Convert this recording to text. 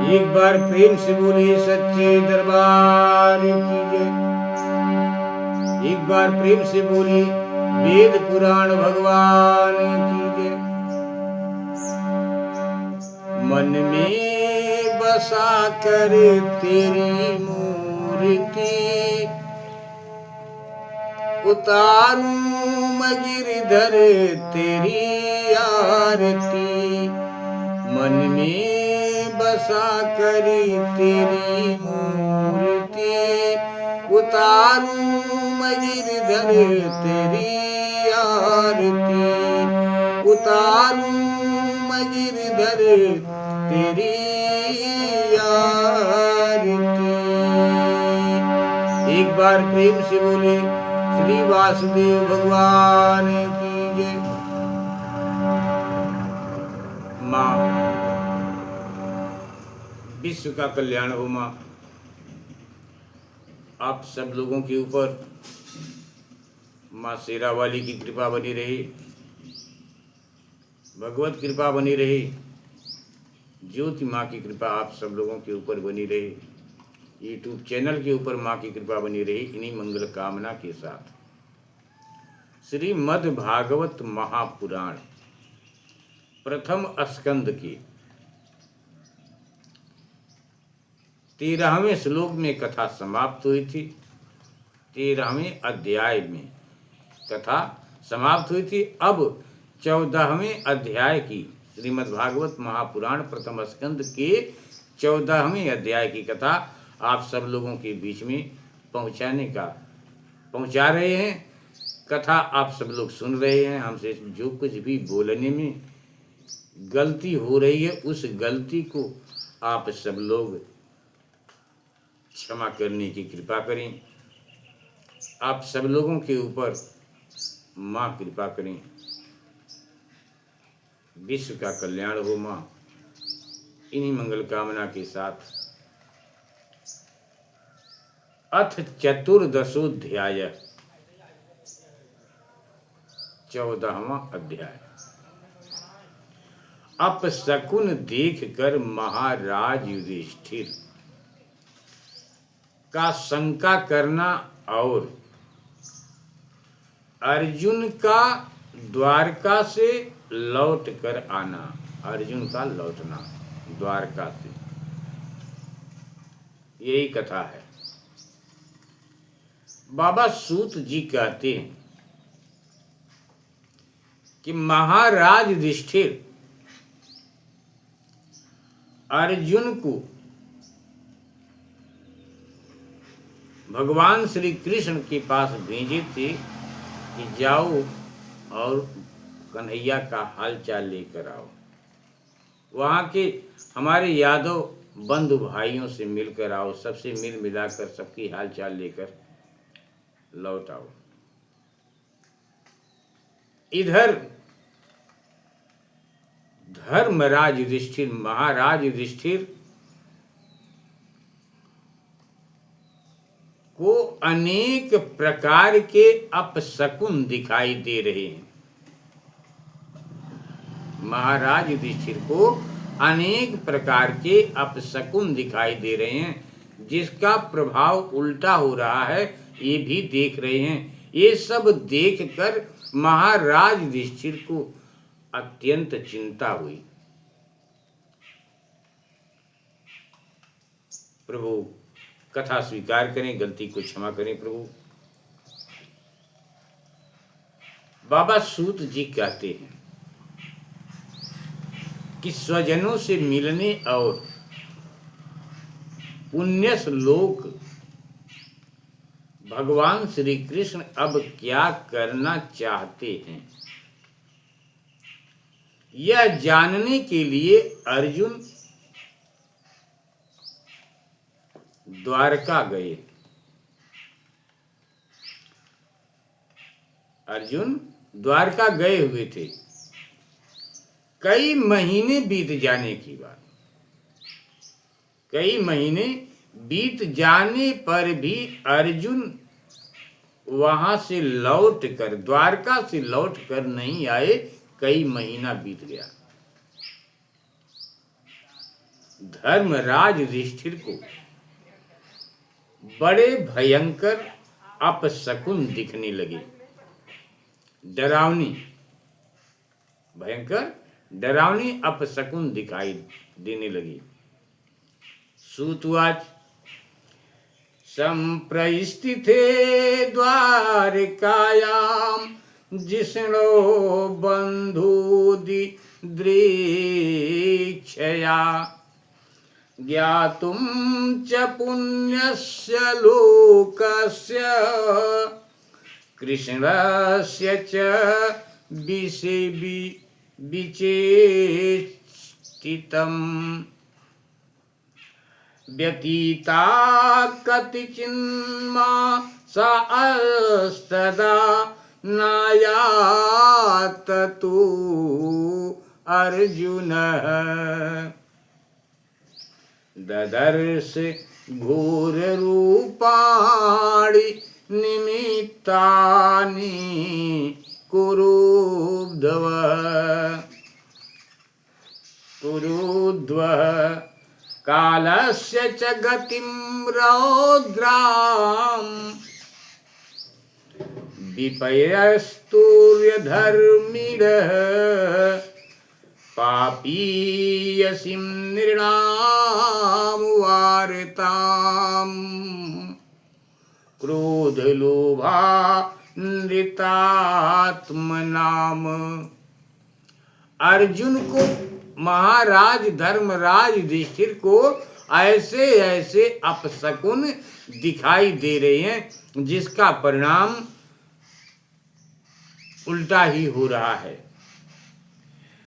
एक बार प्रेम से बोलिए सच्चे दरबार की जय। एक बार प्रेम से बोलिए वेद पुराण भगवान की जय। मन में बसा कर तेरी मूर्ति उतारूं मैं गिरधर तेरी आरती। मन में बसा कर तेरी मूर्ति उतारूं मैं गिरधर तेरी आरती। उतारूं मैं गिरधर तेरी आरती। एक बार प्रेम से बोले श्री वासुदेव भगवान की जय। माँ विश्व का कल्याण हो। माँ आप सब लोगों के ऊपर माँ शेरा वाली की कृपा बनी रही, भगवत कृपा बनी रही, ज्योति माँ की कृपा आप सब लोगों के ऊपर बनी रही, यूट्यूब चैनल के ऊपर माँ की कृपा बनी रही। इन्हीं मंगल कामना के साथ श्रीमद् भागवत महापुराण प्रथम स्कंद के 13वें श्लोक में कथा समाप्त हुई थी। 13वें अध्याय में कथा समाप्त हुई थी। अब 14वें अध्याय की श्रीमद् भागवत महापुराण प्रथम स्कंद के 14वें अध्याय की कथा आप सब लोगों के बीच में पहुंचा रहे हैं। कथा आप सब लोग सुन रहे हैं। हमसे जो कुछ भी बोलने में गलती हो रही है उस गलती को आप सब लोग क्षमा करने की कृपा करें। आप सब लोगों के ऊपर माँ कृपा करें। विश्व का कल्याण हो माँ। इन्हीं मंगल कामना के साथ अथ चतुर्दशोध्याय 14वां अध्याय। अपशकुन देख कर महाराज युधिष्ठिर का शंका करना और अर्जुन का द्वारका से लौट कर आना। अर्जुन का लौटना द्वारका से, यही कथा है। बाबा सूत जी कहते हैं कि महाराज युधिष्ठिर अर्जुन को भगवान श्री कृष्ण के पास भेजे थे कि जाओ और कन्हैया का हाल चाल लेकर आओ। वहाँ के हमारे यादव बंधु भाइयों से मिलकर आओ, सबसे मिल मिलाकर सबकी हाल चाल लेकर लौट आओ। इधर धर्मराज युधिष्ठिर, महाराज युधिष्ठिर को अनेक प्रकार के अपशकुन दिखाई दे रहे हैं। महाराज युधिष्ठिर को अनेक प्रकार के अपशकुन दिखाई दे रहे हैं, जिसका प्रभाव उल्टा हो रहा है, ये भी देख रहे हैं। ये सब देखकर महाराज युधिष्ठिर को अत्यंत चिंता हुई। प्रभु कथा स्वीकार करें, गलती को क्षमा करें प्रभु। बाबा सूत जी कहते हैं कि स्वजनों से मिलने और पुण्य श्लोक भगवान श्री कृष्ण अब क्या करना चाहते हैं, यह जानने के लिए अर्जुन द्वारका गए। अर्जुन द्वारका गए हुए थे। कई महीने बीत जाने की बात, कई महीने बीत जाने पर भी अर्जुन वहां से लौट कर, द्वारका से लौट कर नहीं आए। कई महीना बीत गया। धर्मराज युधिष्ठिर को बड़े भयंकर अपशकुन दिखने लगे। डरावनी, भयंकर डरावनी अपशकुन दिखाई देने लगी। सूतवाच संप्रस्थिते द्वारिकायां जिष्णो बन्धुदि दृक्षया ज्ञातुं च पुण्यस्य लोकस्य कृष्णस्य च विचेष्टितम् व्यतीता कतिचिन्मासा अस्तदा नायात तु अर्जुनः ददर्श घोररूपाणि निमित्तानि कुरुध्वः कालस्य च गतिं रौद्राम् विपर्यस्तुर्यधर्मिणः पापीयसीं नृणां वार्ताम् क्रोधलोभान्वितात्मनाम। अर्जुन को महाराज धर्मराज युधिष्ठिर को ऐसे ऐसे अपशकुन दिखाई दे रहे हैं जिसका परिणाम उल्टा ही हो रहा है।